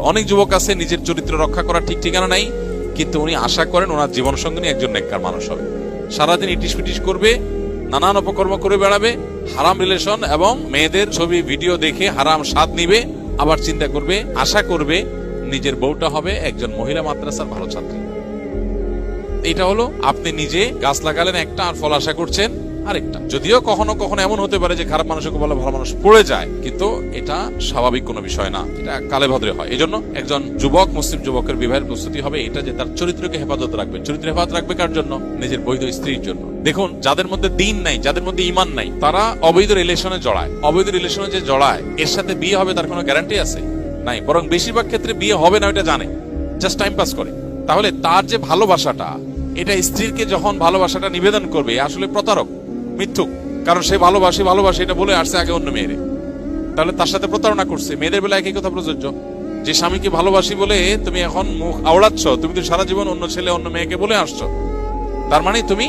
অনেক যুবক আছে নিজের চরিত্র রক্ষা করা ঠিক ঠিকানা নাই, কিন্তু উনি আশা করেন ওনার জীবন সঙ্গিনী একজন নেককার মানুষ হবে। সারাদিন ইটিস পিটিস করবে, নানান অপকর্ম করে বেড়াবে, হারাম রিলেশন এবং মেয়েদের ছবি ভিডিও দেখে হারাম স্বাদ নিবে, আবার চিন্তা করবে, আশা করবে নিজের বউটা হবে একজন মহিলা মাদ্রাসার ভালো ছাত্রী। এটা হলো আপনি নিজে গাছ লাগালেন একটা, আর ফল আশা করছেন আরেকটা। যদিও কখনো কখনো এমন হতে পারে যে খারাপ মানুষকে বলে ভালো মানুষ পড়ে যায়, কিন্তু এটা স্বাভাবিক কোনো বিষয় না, এটা কালে ভদ্রে হয়। এই জন্য একজন যুবক, মুসলিম যুবকের বিবাহের প্রস্তুতি হবে এটা যে তার চরিত্রকে হেফাজত রাখবে। চরিত্র হেফাজত রাখবে কার জন্য? নিজের বৈধ স্ত্রীর জন্য। দেখুন, যাদের মধ্যে দিন নাই, যাদের মধ্যে ঈমান নাই, তারা অবৈধ রিলেশনে জড়ায়। অবৈধ রিলেশনে যে জড়ায়, এর সাথে বিয়ে হবে তার কোনো গ্যারান্টি আছে? নাই। বরং বেশিরভাগ ক্ষেত্রে বিয়ে হবে না এটা জানে, জাস্ট টাইম পাস করে। তাহলে তার যে ভালোবাসাটা, এটা স্ত্রীকে যখন ভালোবাসাটা নিবেদন করবে, আসলে প্রতারক, মিথ্যুক। কারণ সে ভালোবাসে এটা বলে আসছে আগে অন্য মেয়েরে, তাহলে তার সাথে প্রতারণা করছে। মেয়েদের বেলা একই কথা প্রযোজ্য, যে স্বামীকে ভালোবাসি বলে তুমি এখন মুখ আওড়াচ্ছ, তুমি তো সারা জীবন অন্য ছেলে অন্য মেয়েকে বলে আসছো, তার মানে তুমি